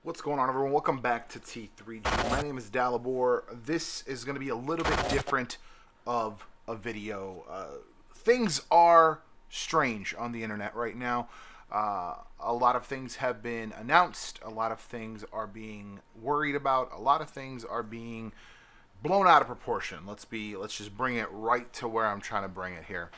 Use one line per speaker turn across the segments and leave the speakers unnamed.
What's going on, everyone? Welcome back to T3G. My name is Dalibor. This is going to be a little bit different of a video. Things are strange on the internet right now. A lot of things have been announced. A lot of things are being worried about. A lot of things are being blown out of proportion. Let's just bring it right to where I'm trying to bring it here.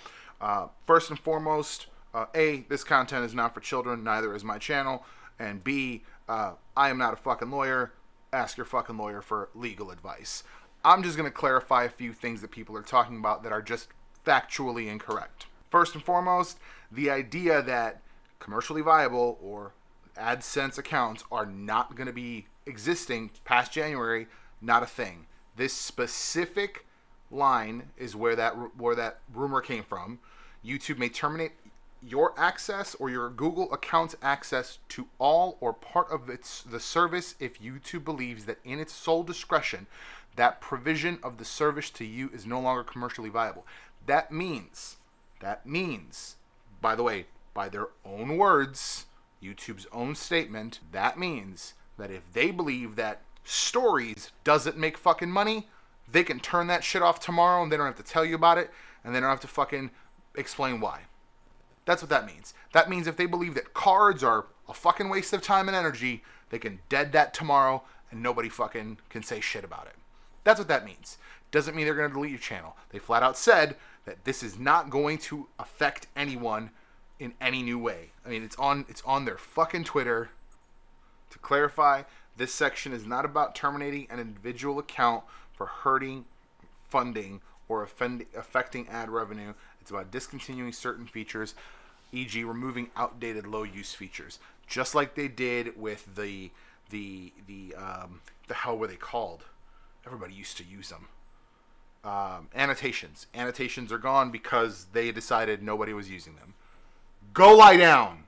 First and foremost, A, this content is not for children. Neither is my channel. And B, I am not a fucking lawyer. Ask your fucking lawyer for legal advice. I'm just going to clarify a few things that people are talking about that are just factually incorrect. First and foremost, the idea that commercially viable or AdSense accounts are not going to be existing past January, not a thing. This specific line is where that rumor came from. YouTube may terminate your access or your Google account's access to all or part of the service if YouTube believes that in its sole discretion that provision of the service to you is no longer commercially viable. That means, by the way, by their own words, YouTube's own statement, that means that if they believe that stories doesn't make fucking money, they can turn that shit off tomorrow and they don't have to tell you about it and they don't have to fucking explain why. That's what that means. That means if they believe that cards are a fucking waste of time and energy, they can dead that tomorrow and nobody fucking can say shit about it. That's what that means. Doesn't mean they're going to delete your channel. They flat out said that this is not going to affect anyone in any new way. I mean, it's on their fucking Twitter. To clarify, this section is not about terminating an individual account for hurting funding or affecting ad revenue. It's about discontinuing certain features, e.g. removing outdated low-use features. Just like they did with the hell were they called? Everybody used to use them. Annotations. Annotations are gone because they decided nobody was using them. Go lie down.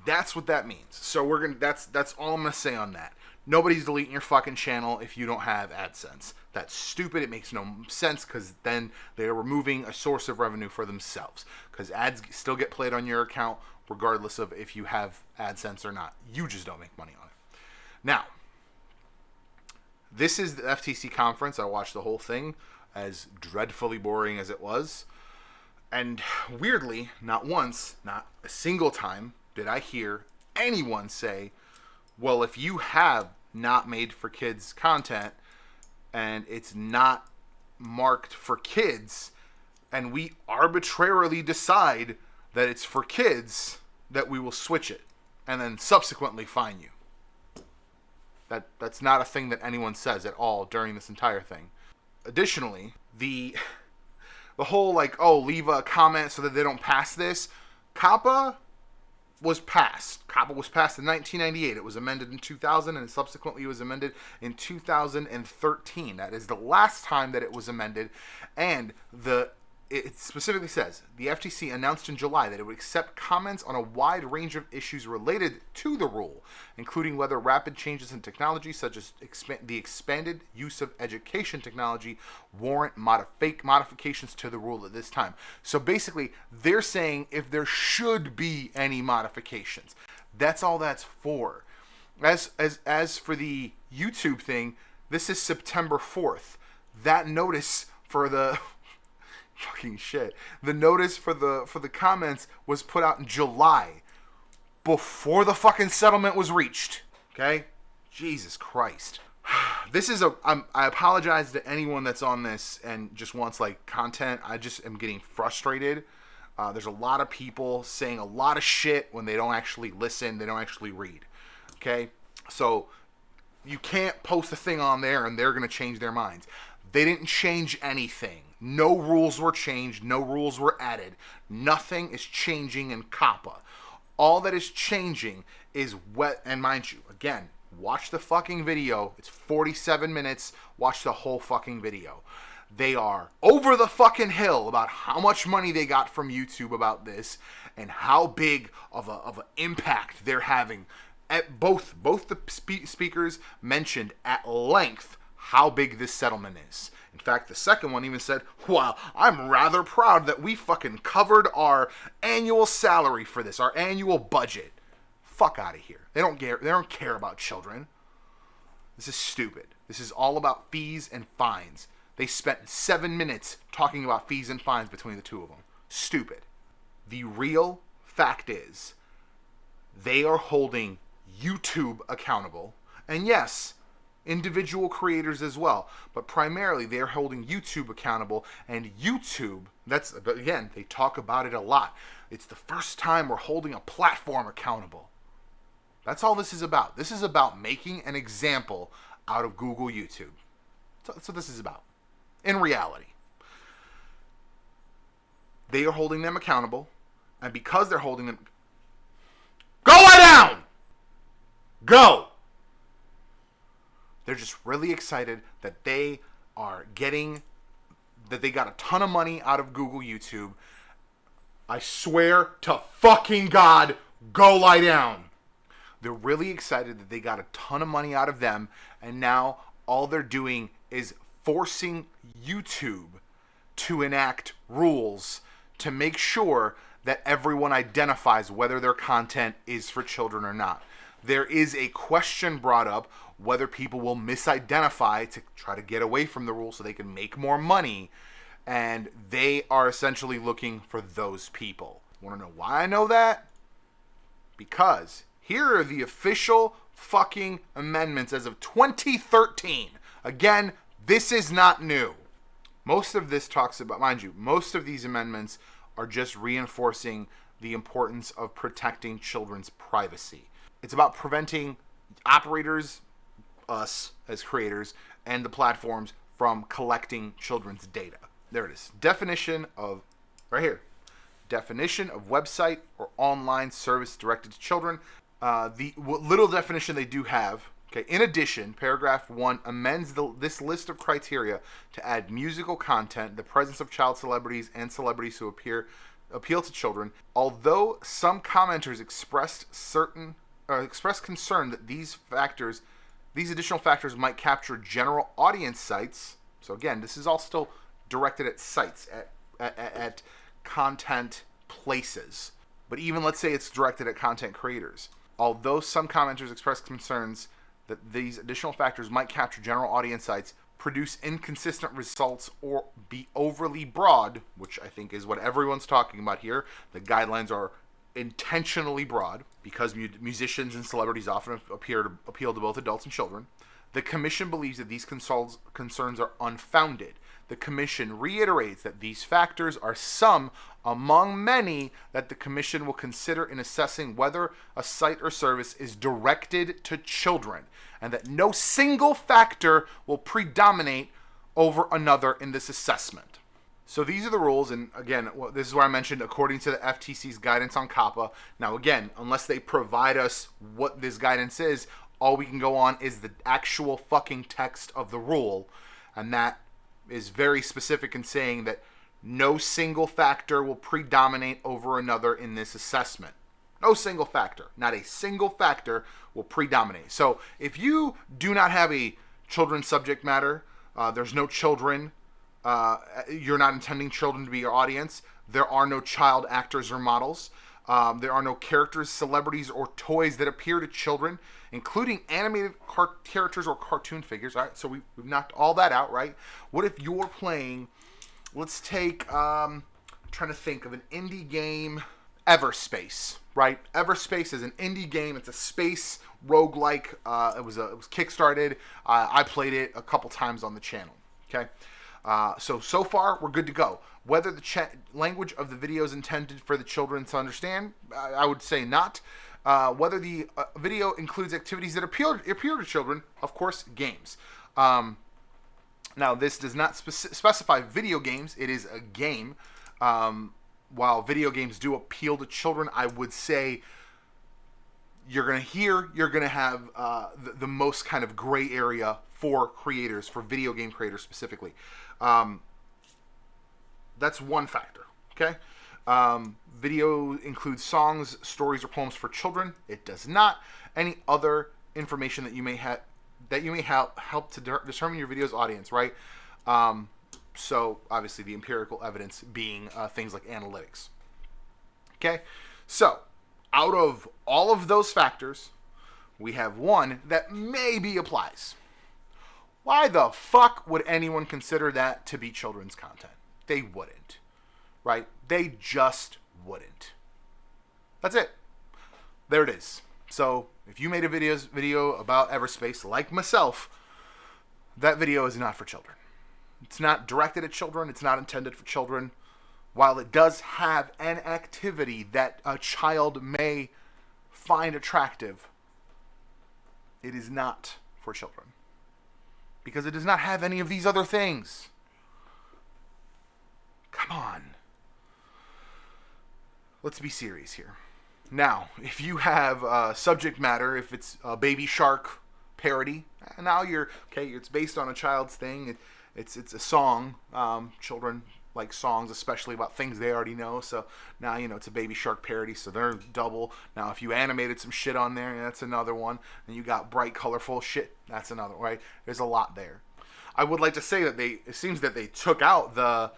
That's what that means. So that's all I'm gonna say on that. Nobody's deleting your fucking channel if you don't have AdSense. That's stupid. It makes no sense because then they're removing a source of revenue for themselves. Because ads still get played on your account regardless of if you have AdSense or not. You just don't make money on it. Now, this is the FTC conference. I watched the whole thing, as dreadfully boring as it was. And weirdly, not once, not a single time did I hear anyone say, well, if you have not made for kids content and it's not marked for kids and we arbitrarily decide that it's for kids, that we will switch it and then subsequently fine you. That's not a thing that anyone says at all during this entire thing. Additionally, the whole leave a comment so that they don't pass this. COPPA was passed. COPPA was passed in 1998. It was amended in 2000 and subsequently it was amended in 2013. That is the last time that it was amended. And it specifically says, the FTC announced in July that it would accept comments on a wide range of issues related to the rule, including whether rapid changes in technology, such as the expanded use of education technology, warrant modifications to the rule at this time. So basically, they're saying if there should be any modifications. That's all that's for. As for the YouTube thing, this is September 4th. That notice for the fucking shit. The notice for the comments was put out in July, before the fucking settlement was reached. Okay? Jesus Christ. This is I apologize to anyone that's on this and just wants content. I just am getting frustrated. There's a lot of people saying a lot of shit when they don't actually listen, they don't actually read. Okay? So you can't post a thing on there and they're going to change their minds. They didn't change anything. No rules were changed. No rules were added. Nothing is changing in COPPA. All that is changing is and mind you, again, watch the fucking video. It's 47 minutes. Watch the whole fucking video. They are over the fucking hill about how much money they got from YouTube about this and how big of an impact they're having. At both the speakers mentioned at length how big this settlement is. In fact, the second one even said, well, I'm rather proud that we fucking covered our annual salary for this, our annual budget. fuck out of here. They don't care about children. This is stupid. This is all about fees and fines. They spent 7 minutes talking about fees and fines between the two of them. Stupid. The real fact is, they are holding YouTube accountable. And yes, individual creators as well. But primarily, they're holding YouTube accountable. And YouTube, again, they talk about it a lot. It's the first time we're holding a platform accountable. That's all this is about. This is about making an example out of Google YouTube. That's what this is about. In reality. They are holding them accountable. And because they're holding them... Go lie down! Go! They're just really excited that they are getting... that they got a ton of money out of Google YouTube. I swear to fucking God, go lie down. They're really excited that they got a ton of money out of them, and now all they're doing is forcing YouTube to enact rules to make sure that everyone identifies whether their content is for children or not. There is a question brought up whether people will misidentify to try to get away from the rule so they can make more money, and they are essentially looking for those people. Want to know why I know that? Because here are the official fucking amendments as of 2013. Again, this is not new. Most of this talks about, mind you, most of these amendments are just reinforcing the importance of protecting children's privacy. It's about preventing operators, us as creators, and the platforms from collecting children's data. There it is. Definition of, right here. Definition of website or online service directed to children. The little definition they do have. Okay. In addition, paragraph 1 amends this list of criteria to add musical content, the presence of child celebrities, and celebrities who appeal to children. Although some commenters expressed concern that these additional factors might capture general audience sites. So again, this is all still directed at sites, at content places. But even let's say it's directed at content creators. Although some commenters expressed concerns that these additional factors might capture general audience sites, produce inconsistent results, or be overly broad, which I think is what everyone's talking about here. The guidelines are intentionally broad because musicians and celebrities often appeal to both adults and children. The Commission believes that these concerns are unfounded. The Commission reiterates that these factors are some among many that the Commission will consider in assessing whether a site or service is directed to children, and that no single factor will predominate over another in this assessment. So these are the rules, and again, this is where I mentioned according to the FTC's guidance on COPPA. Now again, unless they provide us what this guidance is, all we can go on is the actual fucking text of the rule, and that is very specific in saying that no single factor will predominate over another in this assessment. No single factor. Not a single factor will predominate. So if you do not have a children's subject matter, there's no children, you're not intending children to be your audience, there are no child actors or models, there are no characters, celebrities, or toys that appear to children, including animated characters or cartoon figures. All right, so we've knocked all that out, right? What if you're playing, let's take, I'm trying to think of an indie game, Everspace, right? Everspace is an indie game. It's a space roguelike. It was kickstarted. I played it a couple times on the channel, okay? So far, we're good to go. Whether the language of the video is intended for the children to understand, I would say not. Whether the video includes activities that appeal to children, of course, games. Now, this does not specify video games. It is a game. While video games do appeal to children, I would say you're going to have the most kind of gray area for creators, for video game creators specifically. That's one factor, okay? Video includes songs, stories, or poems for children. It does not. Any other information that you may have help to determine your video's audience, right? So obviously the empirical evidence being things like analytics. Okay, so out of all of those factors, we have one that maybe applies. Why the fuck would anyone consider that to be children's content? They wouldn't, right? They just wouldn't. That's it. There it is. So if you made a video about Everspace, like myself, that video is not for children. It's not directed at children. It's not intended for children. While it does have an activity that a child may find attractive, it is not for children. Because it does not have any of these other things. Come on. Let's be serious here. Now, if you have subject matter, if it's a Baby Shark parody, now you're okay. It's based on a child's thing. It's a song. Children like songs, especially about things they already know. So now it's a Baby Shark parody. So they're double. Now, if you animated some shit on there, that's another one. And you got bright, colorful shit. That's another one. Right? There's a lot there. I would like to say that it seems that they took out the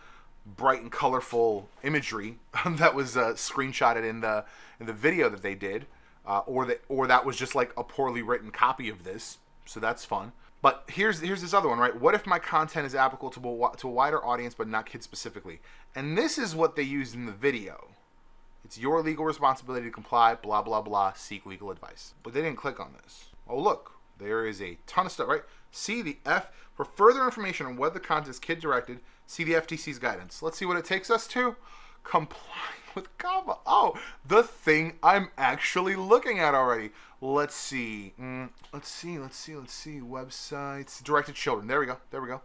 bright and colorful imagery that was screenshotted in the video that they did, or that was just like a poorly written copy of this. So that's fun. But here's this other one, right? What if my content is applicable to a wider audience but not kids specifically? And this is what they used in the video. It's your legal responsibility to comply, blah, blah, blah, seek legal advice. But they didn't click on this. Oh, look, there is a ton of stuff, right? See the for further information on whether the content is kid-directed, see the FTC's guidance. Let's see what it takes us to. Comply with COPPA. Oh, the thing I'm actually looking at already. Let's see. Let's see. Websites. Directed children. There we go.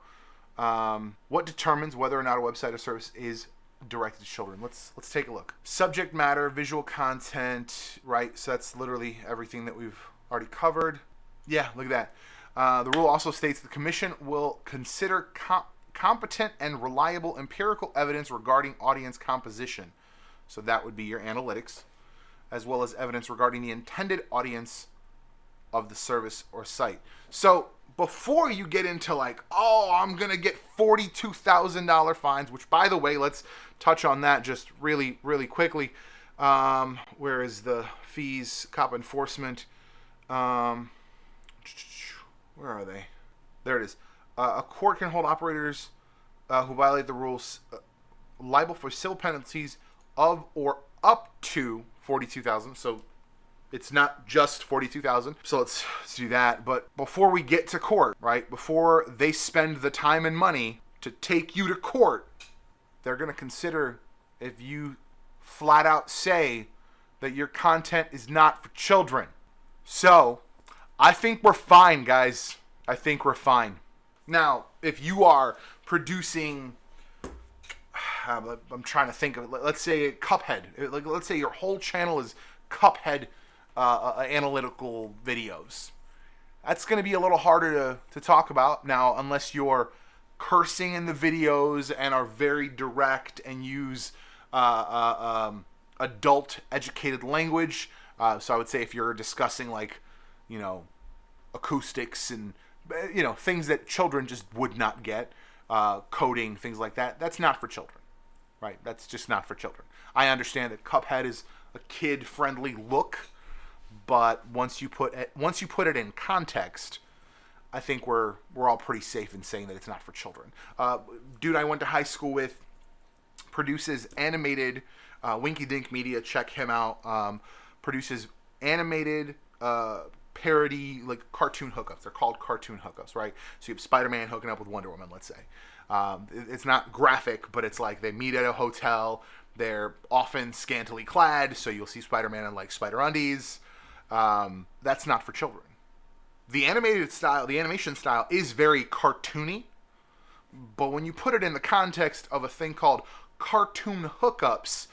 What determines whether or not a website or service is directed to children? Let's take a look. Subject matter, visual content, right? So that's literally everything that we've already covered. Yeah, look at that. The rule also states the commission will consider competent and reliable empirical evidence regarding audience composition. So that would be your analytics, as well as evidence regarding the intended audience of the service or site. So before you get into like, oh, I'm going to get $42,000 fines, which by the way, let's touch on that just really, really quickly. Where is the fees, COPPA enforcement? Where are they? There it is. A court can hold operators who violate the rules liable for civil penalties of or up to $42,000. So it's not just $42,000. So let's do that. But before we get to court, right? Before they spend the time and money to take you to court, they're going to consider if you flat out say that your content is not for children. So I think we're fine, guys. I think we're fine. Now, if you are producing, I'm trying to think of it. Let's say Cuphead. Let's say your whole channel is Cuphead analytical videos. That's going to be a little harder to talk about now, unless you're cursing in the videos and are very direct and use adult educated language. So I would say if you're discussing like, acoustics and things that children just would not get, coding, things like that, that's not for children, right? That's just not for children. I understand that Cuphead is a kid-friendly look, but once you put it in context, I think we're all pretty safe in saying that it's not for children. Dude I went to high school with produces animated, Winky Dink Media, check him out, produces animated parody, like cartoon hookups. They're called cartoon hookups, right? So you have Spider-Man hooking up with Wonder Woman, let's say. It's not graphic, but it's like they meet at a hotel. They're often scantily clad, so you'll see Spider-Man in like spider undies. That's not for children. The animation style is very cartoony, but when you put it in the context of a thing called cartoon hookups,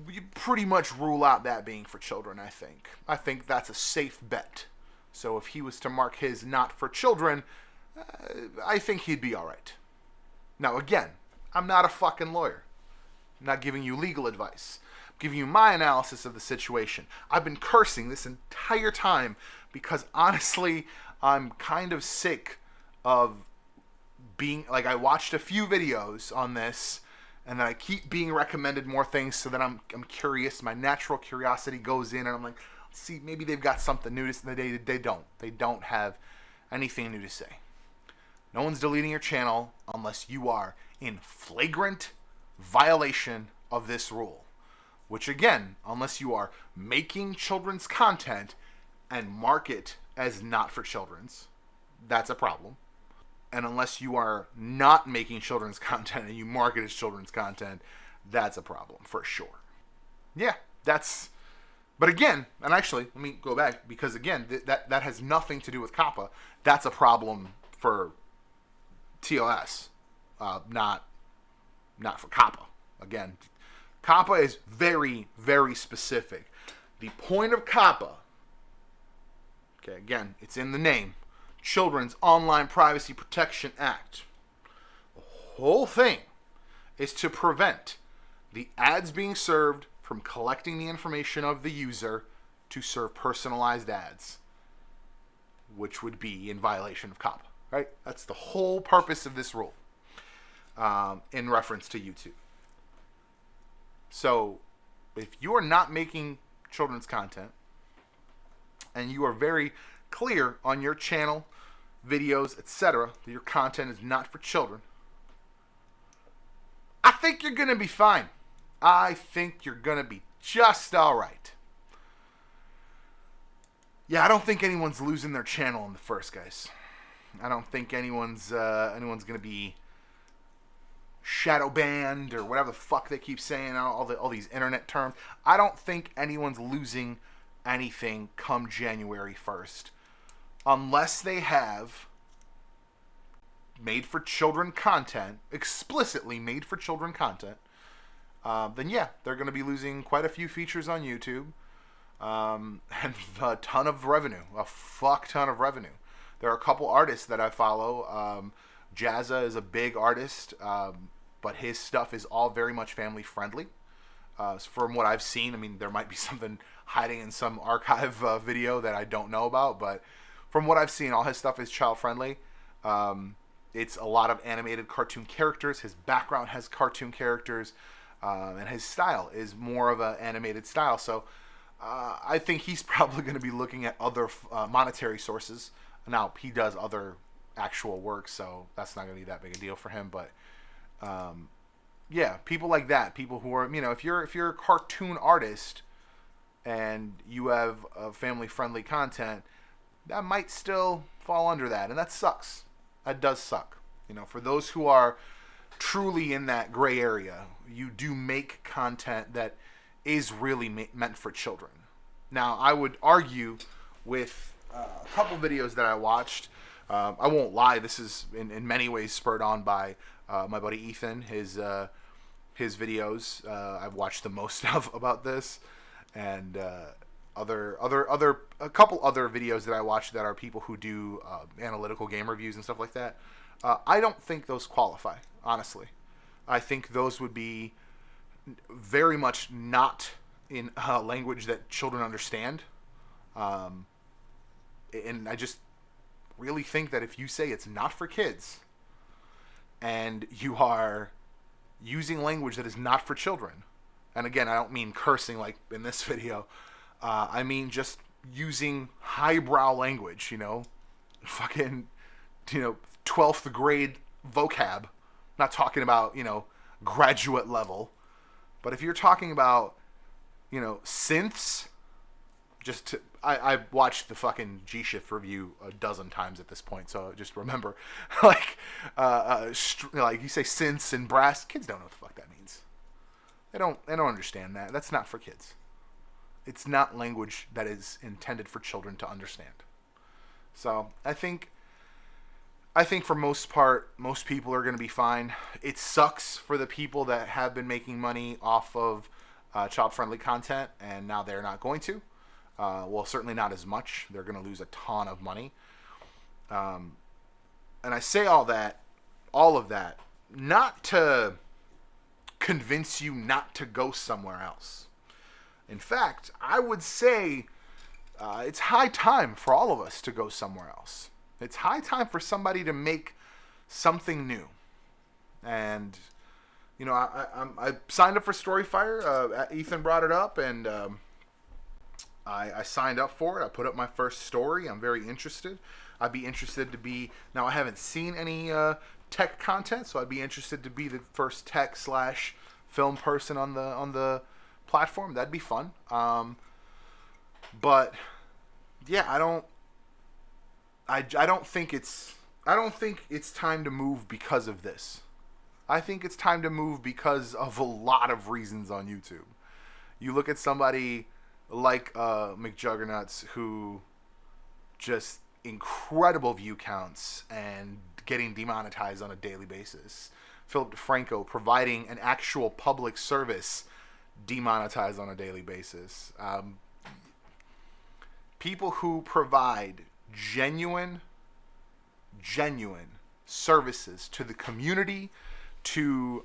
you pretty much rule out that being for children, I think. I think that's a safe bet. So if he was to mark his not for children, I think he'd be all right. Now, again, I'm not a fucking lawyer. I'm not giving you legal advice. I'm giving you my analysis of the situation. I've been cursing this entire time because, honestly, I'm kind of sick of being... Like, I watched a few videos on this, and then I keep being recommended more things, so then I'm curious. My natural curiosity goes in, and I'm like, see, maybe they've got something new to say. They don't. They don't have anything new to say. No one's deleting your channel unless you are in flagrant violation of this rule. Which, again, unless you are making children's content and mark it as not for children's, that's a problem. And unless you are not making children's content and you market as children's content, that's a problem for sure. Yeah, that's... But again, and actually, let me go back, because again, that has nothing to do with COPPA. That's a problem for TOS, not for COPPA. Again, COPPA is very, very specific. The point of COPPA, okay, again, it's in the name, Children's Online Privacy Protection Act. The whole thing is to prevent the ads being served from collecting the information of the user to serve personalized ads, which would be in violation of COPPA, right? That's the whole purpose of this rule, in reference to YouTube. So, if you are not making children's content, and you are very clear on your channel, videos, etc., that your content is not for children, I think you're going to be fine. I think you're going to be just alright. Yeah, I don't think anyone's losing their channel in the first, guys. I don't think anyone's going to be shadow banned or whatever the fuck they keep saying, all these internet terms. I don't think anyone's losing anything come January 1st. Unless they have made for children content, explicitly made for children content, then yeah, they're going to be losing quite a few features on YouTube, and a ton of revenue, a fuck ton of revenue. There are a couple artists that I follow. Jazza is a big artist, but his stuff is all very much family friendly. From what I've seen, I mean, there might be something hiding in some archive video that I don't know about, but from what I've seen, all his stuff is child friendly. It's a lot of animated cartoon characters. His background has cartoon characters, and his style is more of an animated style. So I think he's probably going to be looking at other monetary sources. Now, he does other actual work, so that's not going to be that big a deal for him. But yeah, people like that, people who are, if you're a cartoon artist and you have family-friendly content, that might still fall under that, and that sucks. That does suck. For those who are truly in that gray area, you do make content that is really meant for children. Now, I would argue with a couple videos that I watched. I won't lie, this is in many ways spurred on by my buddy Ethan, his videos. I've watched the most of about this, and a couple other videos that I watch that are people who do analytical game reviews and stuff like that. I don't think those qualify, honestly. I think those would be very much not in language that children understand. And I just really think that if you say it's not for kids and you are using language that is not for children, and again, I don't mean cursing like in this video, I mean just using highbrow language, fucking, 12th grade vocab, not talking about, graduate level, but if you're talking about, synths, I watched the fucking G-Shift review a dozen times at this point, so just remember, like you say synths and brass, kids don't know what the fuck that means. They don't understand that. That's not for kids. It's not language that is intended for children to understand. So I think for most part, most people are going to be fine. It sucks for the people that have been making money off of child-friendly content, and now they're not going to. Well, certainly not as much. They're going to lose a ton of money. And I say all of that, not to convince you not to go somewhere else. In fact, I would say it's high time for all of us to go somewhere else. It's high time for somebody to make something new. And I signed up for Storyfire. Ethan brought it up, and I signed up for it. I put up my first story. I'm very interested. I'd be interested to be... Now, I haven't seen any tech content, so I'd be interested to be the first tech / film person on the platform. That'd be fun. But yeah, I don't think it's time to move because of this. I think it's time to move because of a lot of reasons on YouTube. You look at somebody like McJuggernauts, who just incredible view counts and getting demonetized on a daily basis. Philip DeFranco providing an actual public service, demonetized on a daily basis. People who provide genuine services to the community, to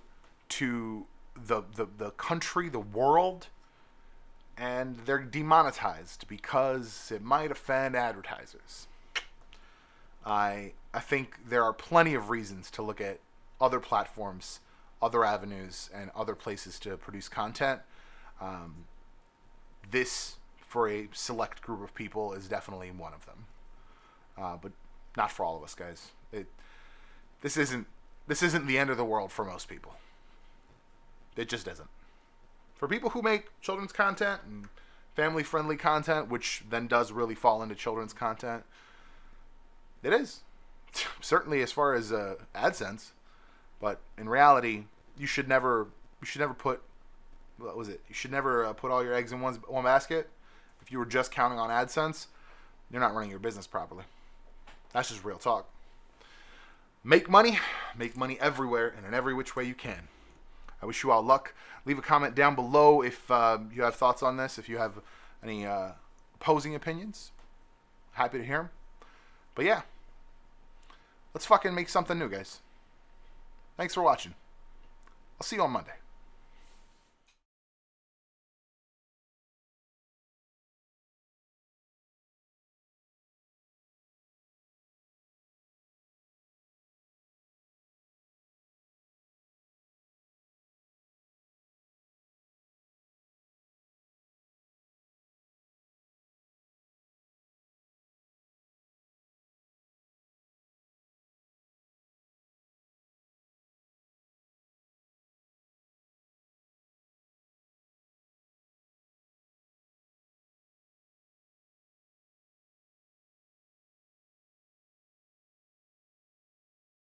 the country, the world, and they're demonetized because it might offend advertisers. I think there are plenty of reasons to look at other platforms, other avenues, and other places to produce content. This, for a select group of people, is definitely one of them. But not for all of us, guys. This isn't the end of the world for most people. It just isn't. For people who make children's content and family-friendly content, which then does really fall into children's content, it is. Certainly as far as AdSense. But in reality, you should never put... What was it? You should never put all your eggs in one basket. If you were just counting on AdSense, you're not running your business properly. That's just real talk. Make money everywhere and in every which way you can. I wish you all luck. Leave a comment down below if you have thoughts on this, if you have any opposing opinions. Happy to hear them. But yeah, let's fucking make something new, guys. Thanks for watching. I'll see you on Monday.